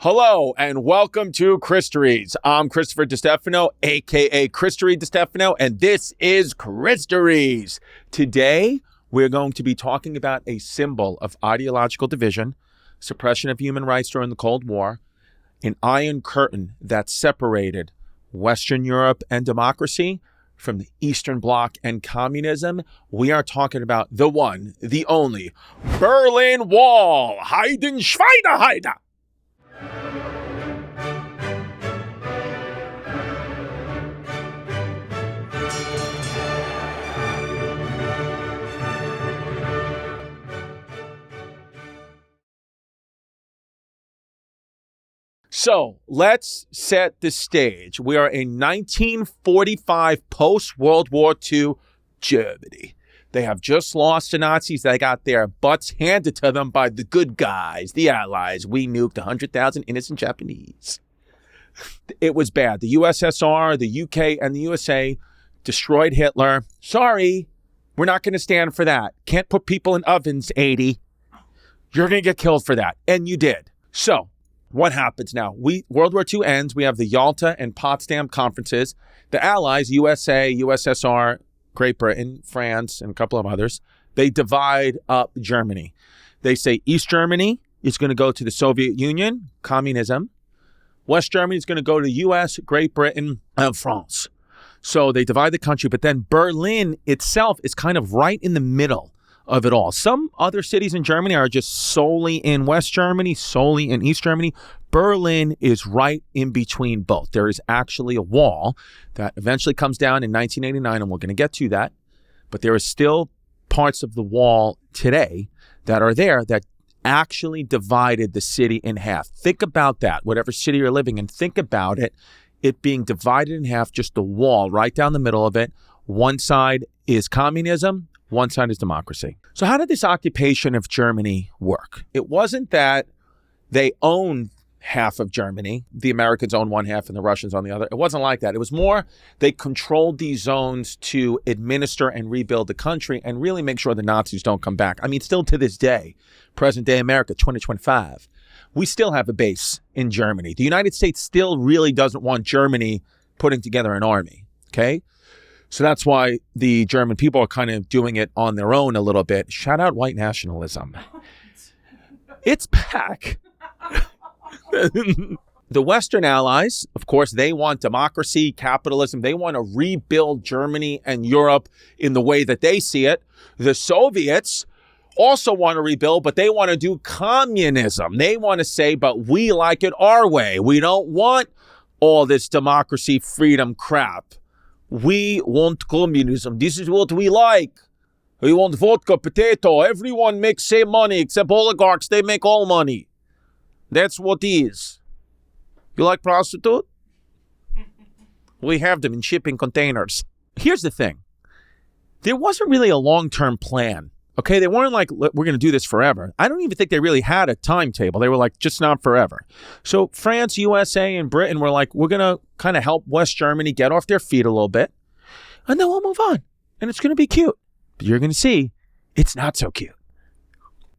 Hello and welcome to Christories. I'm Christopher DiStefano, aka Christory DiStefano, and this is Christories. Today, we're going to be talking about a symbol of ideological division, suppression of human rights during the Cold War, an iron curtain that separated Western Europe and democracy from the Eastern Bloc and communism. We are talking about the one, the only, Berlin Wall. Heiden Schweineheide. So let's set the stage. We are in 1945 post-World War II Germany. They have just lost the Nazis. They got their butts handed to them by the good guys, the Allies. We nuked 100,000 innocent Japanese. It was bad. The USSR, the UK, and the USA destroyed Hitler. Sorry, we're not going to stand for that. Can't put people in ovens, 80. You're going to get killed for that. And you did. So what happens now? World War II ends. We have the Yalta and Potsdam conferences. The Allies, USA, USSR, Great Britain, France, and a couple of others, they divide up Germany. They say East Germany is going to go to the Soviet Union, communism. West Germany is going to go to the US, Great Britain, and France. So they divide the country, but then Berlin itself is kind of right in the middle of it all. Some other cities in Germany are just solely in West Germany, solely in East Germany. Berlin is right in between both. There is actually a wall that eventually comes down in 1989, and we're going to get to that. But there is still parts of the wall today that are there that actually divided the city in half. Think about that. Whatever city you're living in, think about it being divided in half, just the wall right down the middle of it. One side is communism, one side is democracy. So how did this occupation of Germany work? It wasn't that they owned half of Germany. The Americans owned one half and the Russians on the other. It wasn't like that. It was more they controlled these zones to administer and rebuild the country and really make sure the Nazis don't come back. I mean, still to this day, present day America, 2025, we still have a base in Germany. The United States still really doesn't want Germany putting together an army, okay? So that's why the German people are kind of doing it on their own a little bit. Shout out white nationalism. It's back. The Western Allies, of course, they want democracy, capitalism. They want to rebuild Germany and Europe in the way that they see it. The Soviets also want to rebuild, but they want to do communism. They want to say, but we like it our way. We don't want all this democracy, freedom crap. We want communism. This is what we like. We want vodka, potato. Everyone makes same money except oligarchs. They make all money. That's what it is. You like prostitute? We have them in shipping containers. Here's the thing. There wasn't really a long-term plan. Okay, they weren't like, we're going to do this forever. I don't even think they really had a timetable. They were like, just not forever. So France, USA, and Britain were like, we're going to kind of help West Germany get off their feet a little bit, and then we'll move on. And it's going to be cute. But you're going to see, it's not so cute.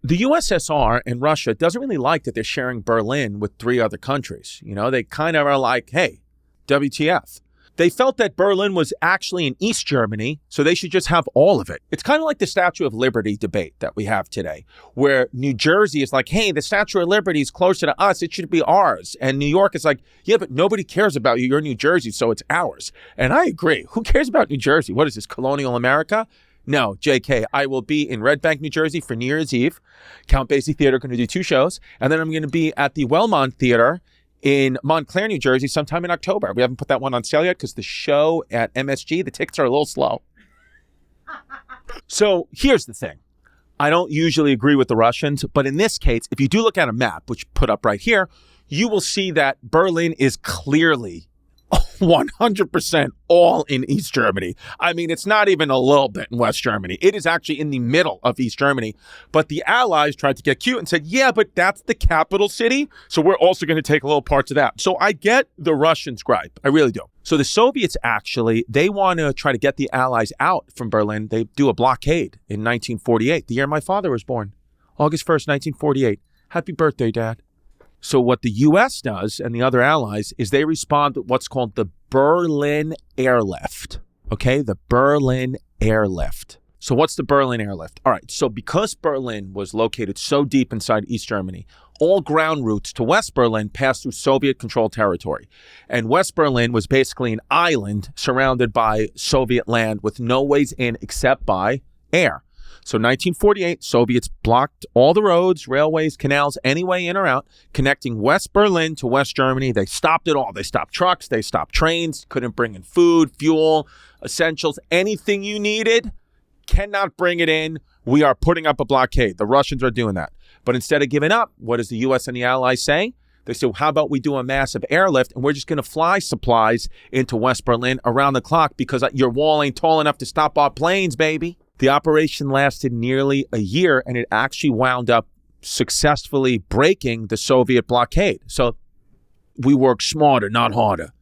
The USSR and Russia doesn't really like that they're sharing Berlin with 3 other countries. You know, they kind of are like, hey, WTF. They felt that Berlin was actually in East Germany, so they should just have all of it. It's kind of like the Statue of Liberty debate that we have today, where New Jersey is like, hey, the Statue of Liberty is closer to us. It should be ours. And New York is like, yeah, but nobody cares about you. You're New Jersey, so it's ours. And I agree. Who cares about New Jersey? What is this, colonial America? No, JK, I will be in Red Bank, New Jersey for New Year's Eve. Count Basie Theater going to do 2 shows. And then I'm going to be at the Wellmont Theater in Montclair, New Jersey, sometime in October. We haven't put that one on sale yet because the show at MSG, the tickets are a little slow. So here's the thing. I don't usually agree with the Russians, but in this case, if you do look at a map, which put up right here, you will see that Berlin is clearly 100% all in East Germany. I mean, it's not even a little bit in West Germany. It is actually in the middle of East Germany. But the Allies tried to get cute and said, yeah, but that's the capital city. So we're also going to take a little parts of that. So I get the Russians' gripe. I really do. So the Soviets actually, they want to try to get the Allies out from Berlin. They do a blockade in 1948, the year my father was born. August 1st, 1948. Happy birthday, Dad. So what the U.S. does and the other allies is they respond with what's called the Berlin Airlift. Okay, the Berlin Airlift. So what's the Berlin Airlift? All right, so because Berlin was located so deep inside East Germany, all ground routes to West Berlin passed through Soviet-controlled territory. And West Berlin was basically an island surrounded by Soviet land with no ways in except by air. So 1948, Soviets blocked all the roads, railways, canals, any way in or out, connecting West Berlin to West Germany. They stopped it all. They stopped trucks. They stopped trains. Couldn't bring in food, fuel, essentials, anything you needed. Cannot bring it in. We are putting up a blockade. The Russians are doing that. But instead of giving up, what does the U.S. and the Allies say? They say, well, how about we do a massive airlift and we're just going to fly supplies into West Berlin around the clock because your wall ain't tall enough to stop our planes, baby. The operation lasted nearly a year, and it actually wound up successfully breaking the Soviet blockade. So we work smarter, not harder.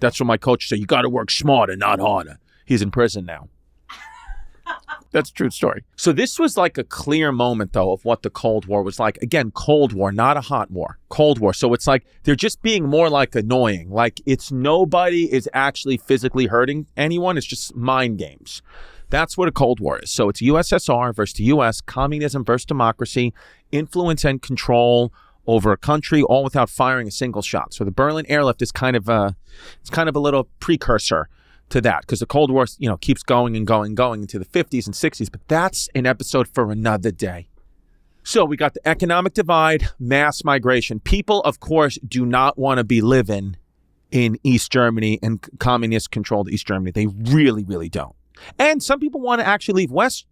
That's what my coach said. You got to work smarter, not harder. He's in prison now. That's a true story. So this was like a clear moment, though, of what the Cold War was like. Again, Cold War, not a hot war. Cold War. So it's like they're just being more like annoying. Like it's nobody is actually physically hurting anyone. It's just mind games. That's what a Cold War is. So it's USSR versus the US, communism versus democracy, influence and control over a country, all without firing a single shot. So the Berlin Airlift is kind of a little precursor to that, because the Cold War, keeps going and going into the 50s and 60s. But that's an episode for another day. So we got the economic divide, mass migration. People, of course, do not want to be living in East Germany and communist-controlled East Germany. They really, really don't. And some people want to actually leave West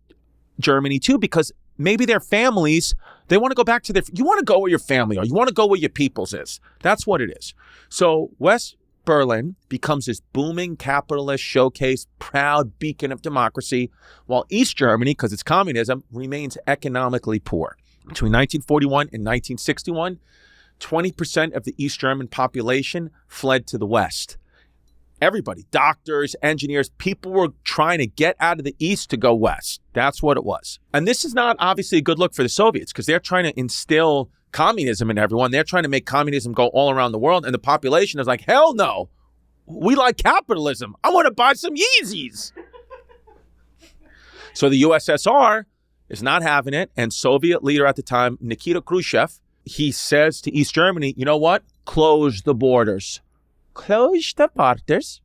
Germany too, because maybe their families, they want to go back to you want to go where your family are. You want to go where your people's is. That's what it is. So West Berlin becomes this booming capitalist showcase, proud beacon of democracy, while East Germany, because it's communism, remains economically poor. Between 1941 and 1961, 20% of the East German population fled to the West. Everybody, doctors, engineers, people were trying to get out of the East to go West. That's what it was. And this is not obviously a good look for the Soviets, because they're trying to instill communism in everyone. They're trying to make communism go all around the world. And the population is like, hell no. We like capitalism. I want to buy some Yeezys. So the USSR is not having it. And Soviet leader at the time, Nikita Khrushchev, he says to East Germany, you know what? Close the borders. Close the borders.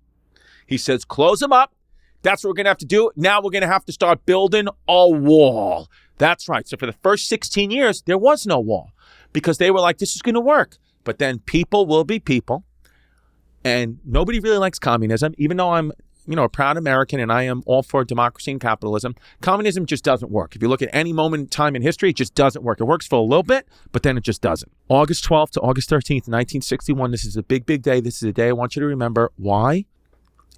He says, close them up. That's what we're going to have to do. Now we're going to have to start building a wall. That's right. So for the first 16 years, there was no wall because they were like, this is going to work. But then people will be people. And nobody really likes communism, even though I'm, a proud American and I am all for democracy and capitalism. Communism just doesn't work. If you look at any moment in time in history, it just doesn't work. It works for a little bit, but then it just doesn't. August 12th to August 13th, 1961. This is a big, big day. This is a day I want you to remember. Why?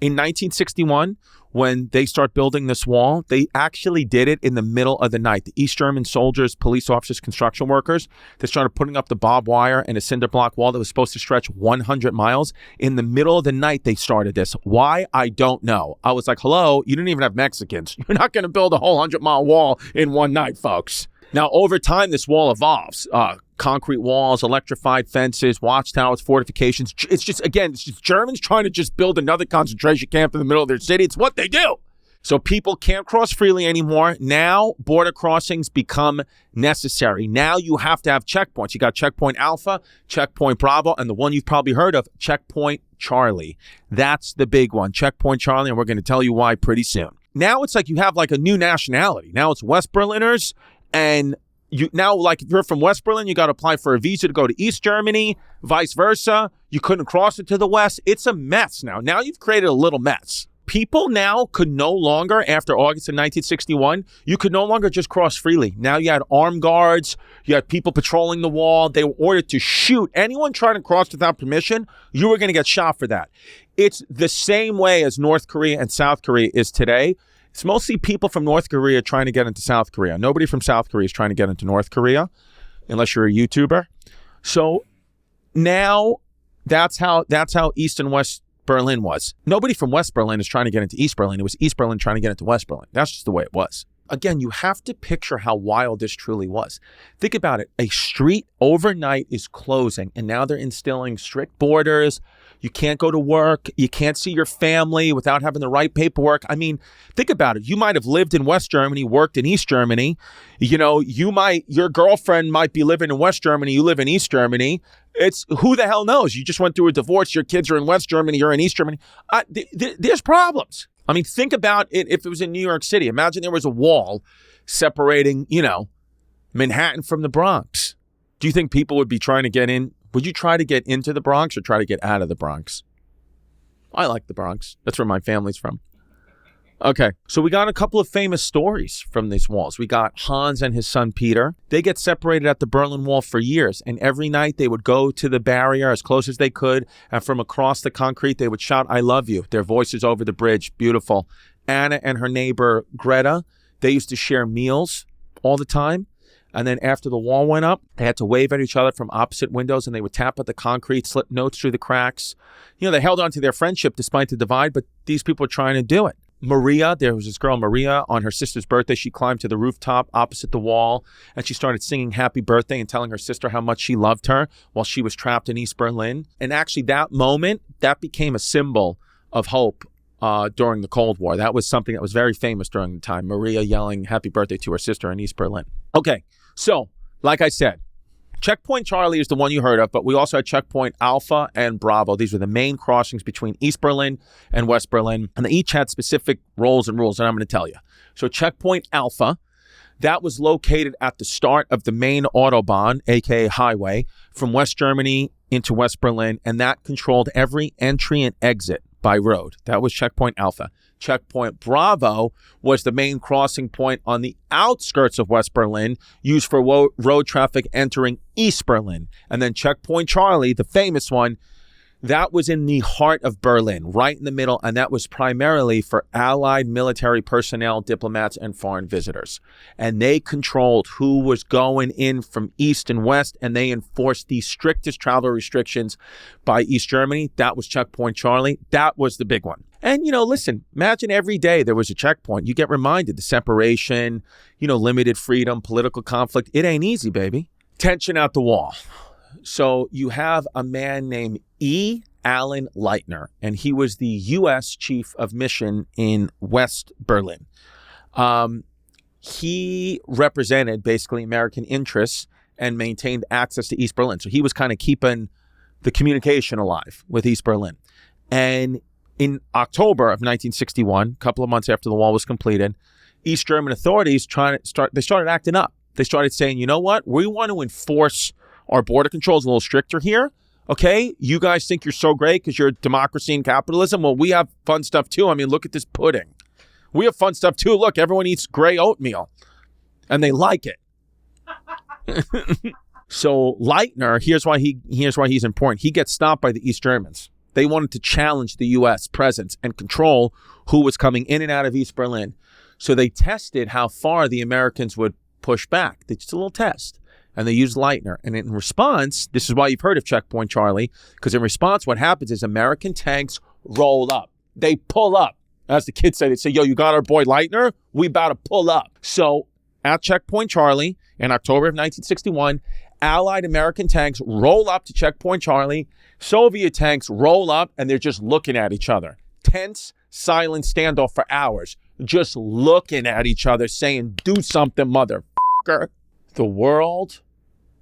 In 1961, when they start building this wall, they actually did it in the middle of the night. The East German soldiers, police officers, construction workers, they started putting up the barbed wire and a cinder block wall that was supposed to stretch 100 miles. In the middle of the night, they started this. Why? I don't know. I was like, hello, you didn't even have Mexicans. You're not going to build a whole 100-mile wall in one night, folks. Now, over time, this wall evolves. Concrete walls, electrified fences, watchtowers, fortifications. It's just Germans trying to just build another concentration camp in the middle of their city. It's what they do. So people can't cross freely anymore. Now, border crossings become necessary. Now you have to have checkpoints. You got checkpoint Alpha, checkpoint Bravo, and the one you've probably heard of, checkpoint Charlie. That's the big one, checkpoint Charlie, and we're going to tell you why pretty soon. Now it's like you have like a new nationality. Now it's West Berliners. And you now, like, if you're from West Berlin, you got to apply for a visa to go to East Germany, vice versa. You couldn't cross it to the West. It's a mess now. Now you've created a little mess. People now could no longer, after August of 1961, you could no longer just cross freely. Now you had armed guards. You had people patrolling the wall. They were ordered to shoot anyone trying to cross without permission. You were going to get shot for that. It's the same way as North Korea and South Korea is today. It's mostly people from North Korea trying to get into South Korea. Nobody from South Korea is trying to get into North Korea, unless you're a YouTuber. So now that's how East and West Berlin was. Nobody from West Berlin is trying to get into East Berlin. It was East Berlin trying to get into West Berlin. That's just the way it was. again, you have to picture how wild this truly was. Think about it. A street overnight is closing, and now they're instilling strict borders. You can't go to work. You can't see your family without having the right paperwork. I mean, think about it. You might have lived in West Germany, worked in East Germany. You know, your girlfriend might be living in West Germany. You live in East Germany. It's who the hell knows? You just went through a divorce. Your kids are in West Germany. You're in East Germany. There's problems. I mean, think about it if it was in New York City. Imagine there was a wall separating, Manhattan from the Bronx. Do you think people would be trying to get in? Would you try to get into the Bronx or try to get out of the Bronx? I like the Bronx. That's where my family's from. Okay, so we got a couple of famous stories from these walls. We got Hans and his son Peter. They get separated at the Berlin Wall for years, and every night they would go to the barrier as close as they could, and from across the concrete they would shout, "I love you." Their voices over the bridge. Beautiful. Anna and her neighbor Greta, they used to share meals all the time. And then after the wall went up, they had to wave at each other from opposite windows, and they would tap at the concrete, slip notes through the cracks. They held on to their friendship despite the divide, but these people were trying to do it. Maria, there was this girl, Maria, on her sister's birthday. She climbed to the rooftop opposite the wall, and she started singing happy birthday and telling her sister how much she loved her while she was trapped in East Berlin. And actually that moment, that became a symbol of hope during the Cold War. That was something that was very famous during the time, Maria yelling happy birthday to her sister in East Berlin. Okay, so like I said, Checkpoint Charlie is the one you heard of, but we also had Checkpoint Alpha and Bravo. These were the main crossings between East Berlin and West Berlin, and they each had specific roles and rules, and I'm going to tell you. So Checkpoint Alpha, that was located at the start of the main Autobahn, aka highway, from West Germany into West Berlin, and that controlled every entry and exit by road. That was Checkpoint Alpha. Checkpoint Bravo was the main crossing point on the outskirts of West Berlin, used for road traffic entering East Berlin. And then Checkpoint Charlie, the famous one, that was in the heart of Berlin, right in the middle, and that was primarily for Allied military personnel, diplomats, and foreign visitors. And they controlled who was going in from East and West, and they enforced the strictest travel restrictions by East Germany. That was Checkpoint Charlie. That was the big one. And, listen, imagine every day there was a checkpoint. You get reminded the separation, limited freedom, political conflict. It ain't easy, baby. Tension out the wall. So you have a man named E. Allen Leitner, and he was the U.S. Chief of Mission in West Berlin. He represented basically American interests and maintained access to East Berlin. So he was kind of keeping the communication alive with East Berlin. And in October of 1961, a couple of months after the wall was completed, East German authorities they started acting up. They started saying, you know what? We want to enforce our border controls a little stricter here. Okay, you guys think you're so great because you're democracy and capitalism. Well, we have fun stuff too. I mean, look at this pudding. We have fun stuff too. Look, everyone eats gray oatmeal and they like it. So Leitner, here's why he's important. He gets stopped by the East Germans. They wanted to challenge the U.S. presence and control who was coming in and out of East Berlin. So they tested how far the Americans would push back. They just a little test. And they used Leitner. And in response, this is why you've heard of Checkpoint Charlie, because in response, what happens is American tanks roll up. They pull up. As the kids say, they say, yo, you got our boy Leitner? We about to pull up. So at Checkpoint Charlie in October of 1961, Allied American tanks roll up to Checkpoint Charlie. Soviet tanks roll up, and they're just looking at each other. Tense, silent standoff for hours. Just looking at each other, saying, do something, motherfucker. The world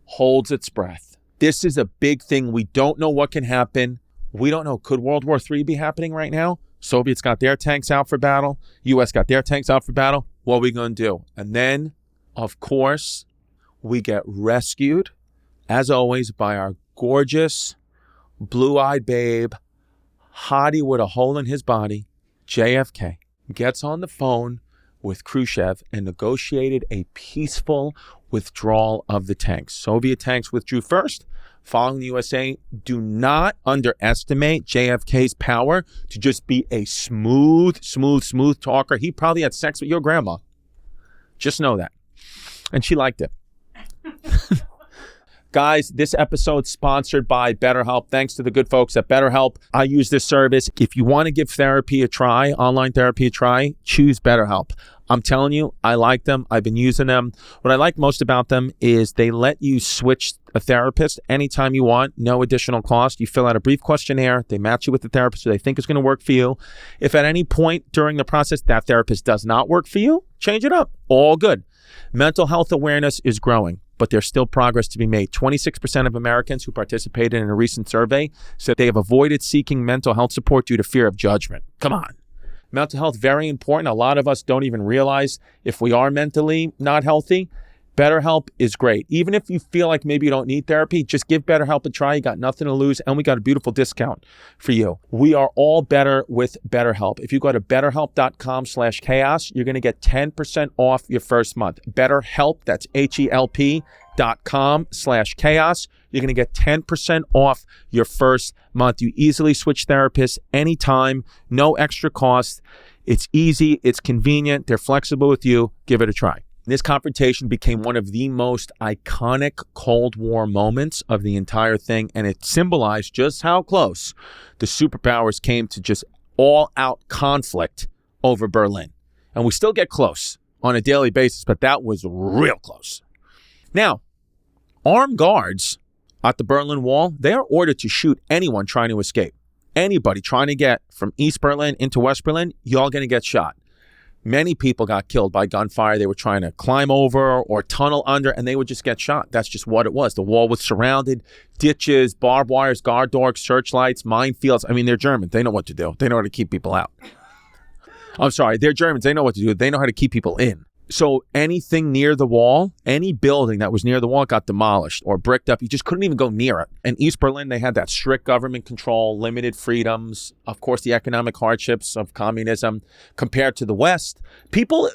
holds its breath. This is a big thing. We don't know what can happen. We don't know. Could World War III be happening right now? Soviets got their tanks out for battle. U.S. got their tanks out for battle. What are we going to do? And then, of course, we get rescued, as always, by our gorgeous, blue-eyed babe, hottie with a hole in his body, JFK. Gets on the phone with Khrushchev and negotiated a peaceful withdrawal of the tanks. Soviet tanks withdrew first, following the USA. Do not underestimate JFK's power to just be a smooth talker. He probably had sex with your grandma. Just know that. And she liked it. Guys, this episode's sponsored by BetterHelp. Thanks to the good folks at BetterHelp. I use this service. If you want to give therapy a try, online therapy a try, choose BetterHelp. I'm telling you, I like them. I've been using them. What I like most about them is they let you switch a therapist anytime you want, no additional cost. You fill out a brief questionnaire. They match you with the therapist who they think is going to work for you. If at any point during the process that therapist does not work for you, change it up. All good. Mental health awareness is growing, but there's still progress to be made. 26% of Americans who participated in a recent survey said they have avoided seeking mental health support due to fear of judgment. Come on. Mental health, very important. A lot of us don't even realize if we are mentally not healthy. BetterHelp is great. Even if you feel like maybe you don't need therapy, just give BetterHelp a try. You got nothing to lose, and we got a beautiful discount for you. We are all better with BetterHelp. If you go to betterhelp.com/chaos, you're going to get 10% off your first month. BetterHelp, that's HELP.com/chaos. You're going to get 10% off your first month. You easily switch therapists anytime, no extra cost. It's easy, it's convenient, they're flexible with you. Give it a try. This confrontation became one of the most iconic Cold War moments of the entire thing, and it symbolized just how close the superpowers came to just all-out conflict over Berlin. And we still get close on a daily basis, but that was real close. Now, armed guards at the Berlin Wall, they are ordered to shoot anyone trying to escape. Anybody trying to get from East Berlin into West Berlin, y'all going to get shot. Many people got killed by gunfire. They were trying to climb over or tunnel under, and they would just get shot. That's just what it was. The wall was surrounded, ditches, barbed wires, guard dogs, searchlights, minefields. I mean, they're Germans. They know what to do. They know how to keep people out. I'm sorry, they're Germans. They know what to do. They know how to keep people in. So anything near the wall, any building that was near the wall got demolished or bricked up. You just couldn't even go near it. In East Berlin, they had that strict government control, limited freedoms, of course, the economic hardships of communism compared to the West. People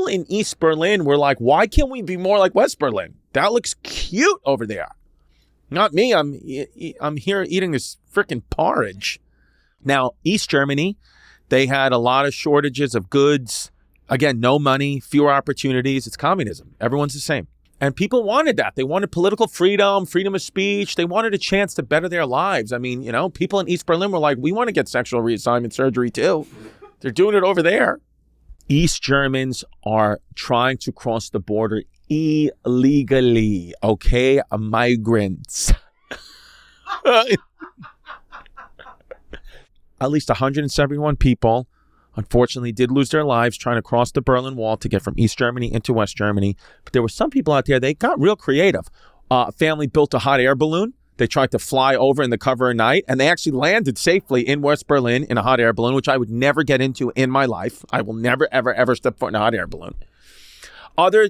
in East Berlin were like, why can't we be more like West Berlin? That looks cute over there. Not me. I'm here eating this freaking porridge. Now, East Germany, they had a lot of shortages of goods. Again, no money, fewer opportunities. It's communism. Everyone's the same. And people wanted that. They wanted political freedom, freedom of speech. They wanted a chance to better their lives. I mean, you know, people in East Berlin were like, we want to get sexual reassignment surgery too. They're doing it over there. East Germans are trying to cross the border illegally. Okay, migrants. At least 171 people unfortunately did lose their lives trying to cross the Berlin Wall to get from East Germany into West Germany. But there were some people out there, they got real creative. A family built a hot air balloon. They tried to fly over in the cover of night, and they actually landed safely in West Berlin in a hot air balloon, which I would never get into in my life. I will never, ever, ever step foot in a hot air balloon. Other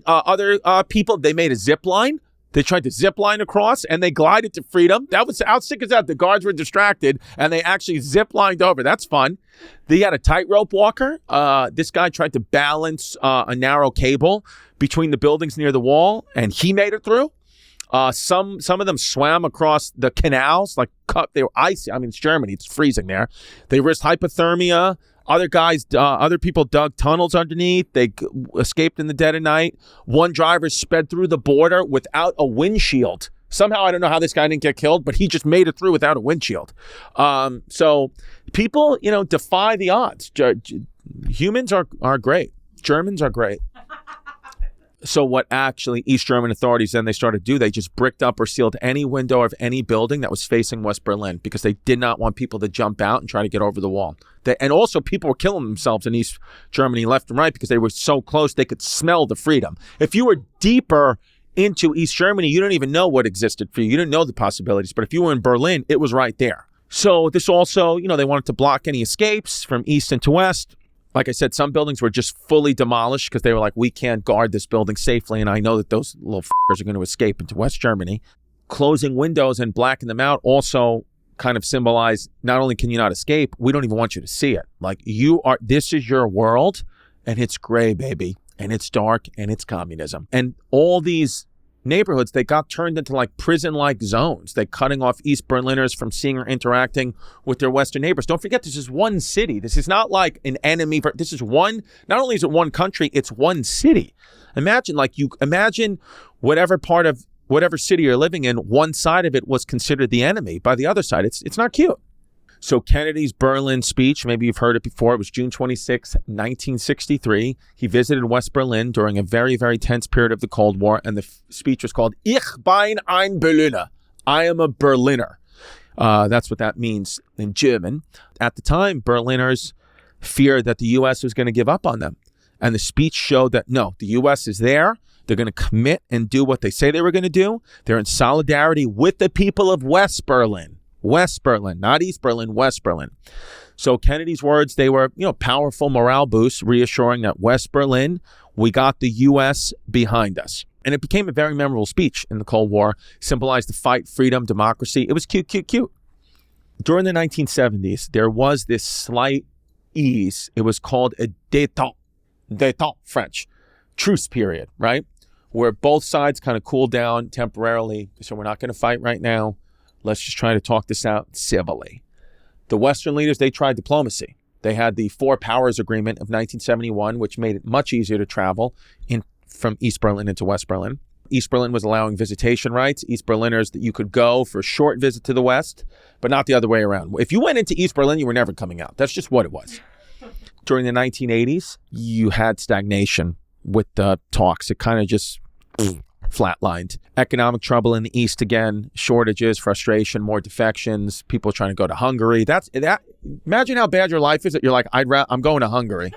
people, they made a zip line. They tried to zip line across, and they glided to freedom. That was how sick is that? The guards were distracted, and they actually zip lined over. That's fun. They had a tightrope walker. This guy tried to balance a narrow cable between the buildings near the wall, and he made it through. Some of them swam across the canals, they were icy. I mean, it's Germany. It's freezing there. They risked hypothermia. Other people dug tunnels underneath. They escaped in the dead of night. One driver sped through the border without a windshield. Somehow, I don't know how this guy didn't get killed, but he just made it through without a windshield. So people, defy the odds. Humans are great. Germans are great. So what actually East German authorities then they started to do, they just bricked up or sealed any window of any building that was facing West Berlin because they did not want people to jump out and try to get over the wall. And also people were killing themselves in East Germany left and right because they were so close they could smell the freedom. If you were deeper into East Germany, you don't even know what existed for you. You didn't know the possibilities. But if you were in Berlin, it was right there. So this also, they wanted to block any escapes from East into West. Like I said, some buildings were just fully demolished because they were like, we can't guard this building safely. And I know that those little f***ers are going to escape into West Germany. Closing windows and blacking them out also kind of symbolize not only can you not escape, we don't even want you to see it. This is your world and it's gray, baby. And it's dark and it's communism. And all these neighborhoods, they got turned into prison-like zones. They're cutting off East Berliners from seeing or interacting with their Western neighbors. Don't forget, this is one city. This is not like an enemy. This is not only is it one country, it's one city. Imagine whatever part of whatever city you're living in, one side of it was considered the enemy by the other side. It's not cute. So Kennedy's Berlin speech, maybe you've heard it before, it was June 26, 1963. He visited West Berlin during a very, very tense period of the Cold War, and the speech was called Ich bin ein Berliner. I am a Berliner. That's what that means in German. At the time, Berliners feared that the U.S. was going to give up on them. And the speech showed that, no, the U.S. is there. They're going to commit and do what they say they were going to do. They're in solidarity with the people of West Berlin. West Berlin, not East Berlin, West Berlin. So Kennedy's words, they were, powerful morale boosts, reassuring that West Berlin, we got the U.S. behind us. And it became a very memorable speech in the Cold War, symbolized the fight, freedom, democracy. It was cute, cute, cute. During the 1970s, there was this slight ease. It was called a détente, French, truce period, right? Where both sides kind of cooled down temporarily. So we're not going to fight right now. Let's just try to talk this out civilly. The Western leaders, they tried diplomacy. They had the Four Powers Agreement of 1971, which made it much easier to travel from East Berlin into West Berlin. East Berlin was allowing visitation rights. East Berliners, that you could go for a short visit to the West, but not the other way around. If you went into East Berlin, you were never coming out. That's just what it was. During the 1980s, you had stagnation with the talks. It kind of just flatlined. Economic trouble in the East again, shortages, frustration, more defections, people trying to go to Hungary. Imagine how bad your life is that you're like, I'm going to Hungary.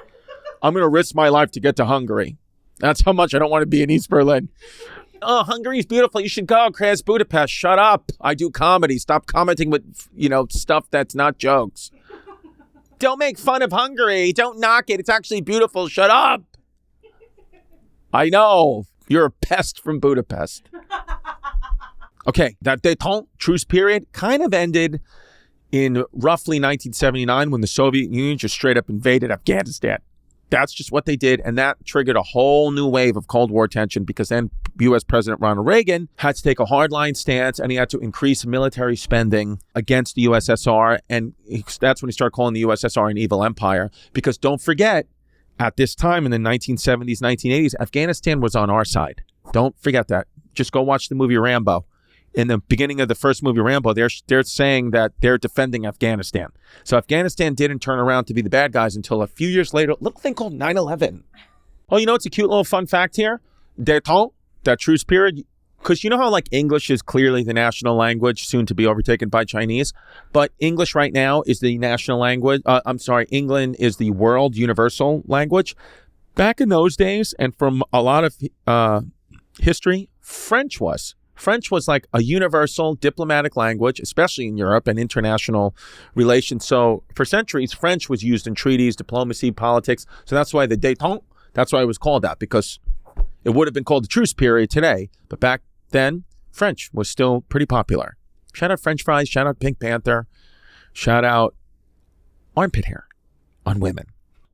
I'm going to risk my life to get to Hungary. That's how much I don't want to be in East Berlin. Oh, Hungary's beautiful. You should go, Chris. Budapest. Shut up. I do comedy. Stop commenting with, stuff that's not jokes. Don't make fun of Hungary. Don't knock it. It's actually beautiful. Shut up. I know. You're a pest from Budapest. Okay, that détente, truce period, kind of ended in roughly 1979 when the Soviet Union just straight up invaded Afghanistan. That's just what they did, and that triggered a whole new wave of Cold War tension because then U.S. President Ronald Reagan had to take a hardline stance, and he had to increase military spending against the USSR, and that's when he started calling the USSR an evil empire, because don't forget, at this time in the 1970s, 1980s, Afghanistan was on our side. Don't forget that. Just go watch the movie Rambo. In the beginning of the first movie Rambo, they're saying that they're defending Afghanistan. So Afghanistan didn't turn around to be the bad guys until a few years later. A little thing called 9/11. Oh, it's a cute little fun fact here. Détente, that truce period. Because you know how English is clearly the national language, soon to be overtaken by Chinese, but English right now is the national language. England is the world universal language. Back in those days, and from a lot of history, French was like a universal diplomatic language, especially in Europe and international relations. So for centuries, French was used in treaties, diplomacy, politics. So that's why the détente, that's why it was called that, because it would have been called the truce period today, but back then, French was still pretty popular. Shout out French fries, shout out Pink Panther, shout out armpit hair on women.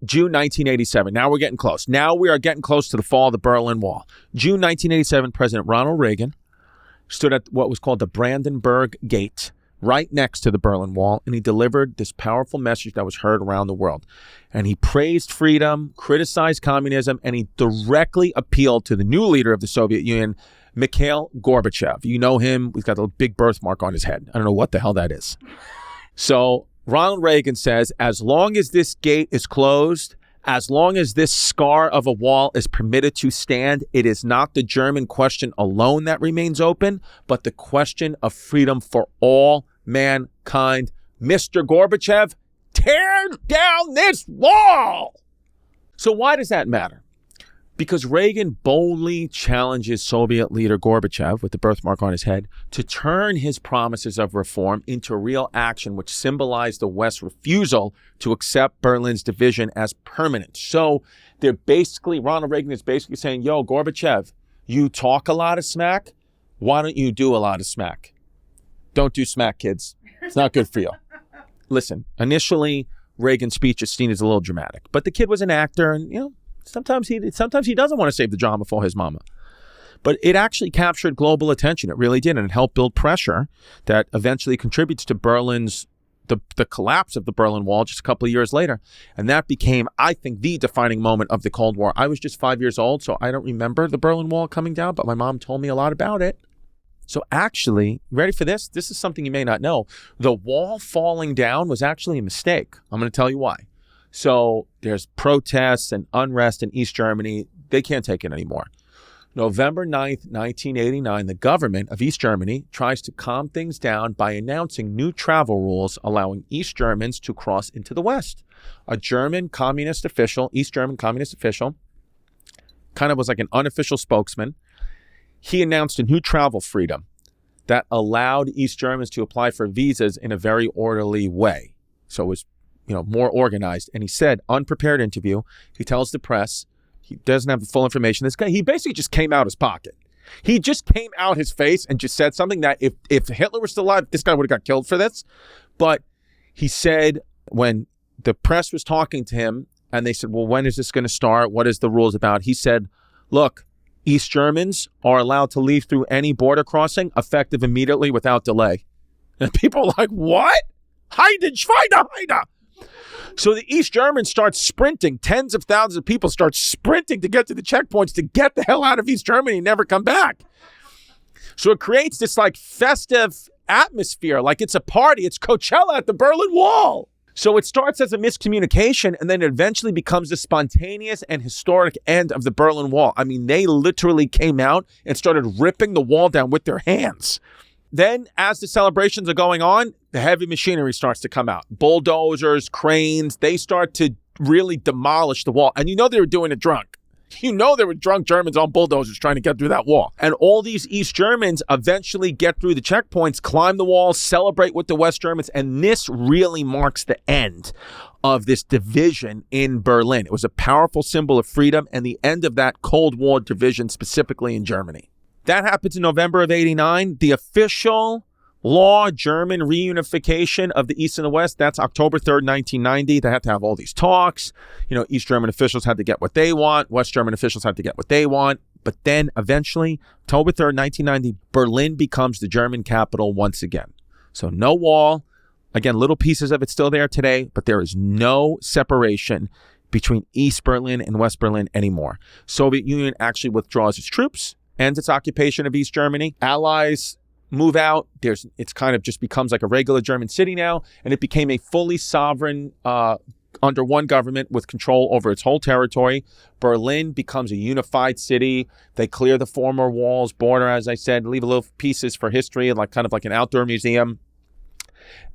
June 1987. Now we're getting close. Now we are getting close to the fall of the Berlin Wall. June 1987, President Ronald Reagan stood at what was called the Brandenburg Gate, right next to the Berlin Wall, and he delivered this powerful message that was heard around the world. And he praised freedom, criticized communism, and he directly appealed to the new leader of the Soviet Union, Mikhail Gorbachev. You know him. He's got a big birthmark on his head. I don't know what the hell that is. So Ronald Reagan says, as long as this gate is closed, as long as this scar of a wall is permitted to stand, it is not the German question alone that remains open, but the question of freedom for all mankind. Mr. Gorbachev, tear down this wall. So why does that matter? Because Reagan boldly challenges Soviet leader Gorbachev, with the birthmark on his head, to turn his promises of reform into real action, which symbolized the West's refusal to accept Berlin's division as permanent. So Ronald Reagan is basically saying, yo, Gorbachev, you talk a lot of smack. Why don't you do a lot of smack? Don't do smack, kids. It's not good for you. Listen, initially, Reagan's speech is seen as a little dramatic, but the kid was an actor, and, sometimes he doesn't want to save the drama for his mama. But it actually captured global attention. It really did. And it helped build pressure that eventually contributes to the collapse of the Berlin Wall just a couple of years later. And that became, I think, the defining moment of the Cold War. I was just 5 years old, so I don't remember the Berlin Wall coming down, but my mom told me a lot about it. So actually, ready for this? This is something you may not know. The wall falling down was actually a mistake. I'm going to tell you why. So there's protests and unrest in East Germany. They can't take it anymore. November 9th, 1989, the government of East Germany tries to calm things down by announcing new travel rules allowing East Germans to cross into the West. A German communist official, East German communist official, kind of was like an unofficial spokesman. He announced a new travel freedom that allowed East Germans to apply for visas in a very orderly way. So it was, more organized. And he said, unprepared interview, he tells the press, he doesn't have the full information. This guy, he basically just came out his pocket. He just came out his face and just said something that if Hitler was still alive, this guy would have got killed for this. But he said when the press was talking to him and they said, well, when is this going to start? What is the rules about? He said, look, East Germans are allowed to leave through any border crossing effective immediately without delay. And people are like, what? Heide, Schweine, Heide. So the East Germans start sprinting. Tens of thousands of people start sprinting to get to the checkpoints to get the hell out of East Germany and never come back. So it creates this like festive atmosphere, like it's a party. It's Coachella at the Berlin Wall. So it starts as a miscommunication and then it eventually becomes the spontaneous and historic end of the Berlin Wall. I mean, they literally came out and started ripping the wall down with their hands. Then, as the celebrations are going on, the heavy machinery starts to come out. Bulldozers, cranes, they start to really demolish the wall. And they were doing it drunk. There were drunk Germans on bulldozers trying to get through that wall. And all these East Germans eventually get through the checkpoints, climb the walls, celebrate with the West Germans. And this really marks the end of this division in Berlin. It was a powerful symbol of freedom and the end of that Cold War division, specifically in Germany. That happens in November of 89. The official law, German reunification of the East and the West, that's October 3rd, 1990. They had to have all these talks. East German officials had to get what they want. West German officials had to get what they want. But then eventually, October 3rd, 1990, Berlin becomes the German capital once again. So no wall. Again, little pieces of it still there today, but there is no separation between East Berlin and West Berlin anymore. Soviet Union actually withdraws its troops, ends its occupation of East Germany. Allies move out. It's kind of just becomes like a regular German city now, and it became a fully sovereign under one government with control over its whole territory. Berlin becomes a unified city. They clear the former walls, border, as I said, leave little pieces for history, like kind of like an outdoor museum.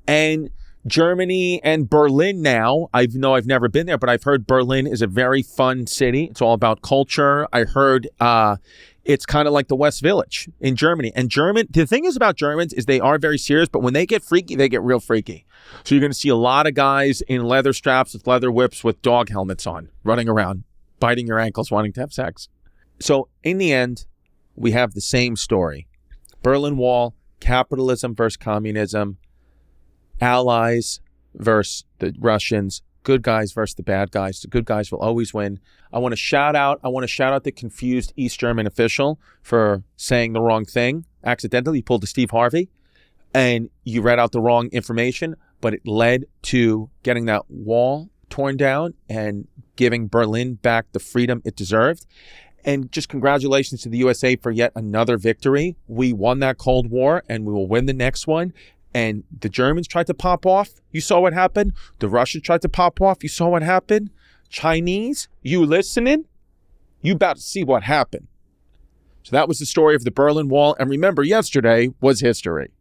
And Germany and Berlin now, I've never been there, but I've heard Berlin is a very fun city. It's all about culture. I heard it's kind of like the West Village in Germany. And the thing is about Germans is they are very serious, but when they get freaky, they get real freaky. So you're going to see a lot of guys in leather straps with leather whips with dog helmets on, running around, biting your ankles, wanting to have sex. So in the end, we have the same story. Berlin Wall, capitalism versus communism, Allies versus the Russians, good guys versus the bad guys. The good guys will always win. I want to shout out the confused East German official for saying the wrong thing. Accidentally, he pulled a Steve Harvey and you read out the wrong information, but it led to getting that wall torn down and giving Berlin back the freedom it deserved. And just congratulations to the USA for yet another victory. We won that Cold War and we will win the next one. And the Germans tried to pop off. You saw what happened. The Russians tried to pop off. You saw what happened. Chinese, you listening? You about to see what happened. So that was the story of the Berlin Wall. And remember, yesterday was history.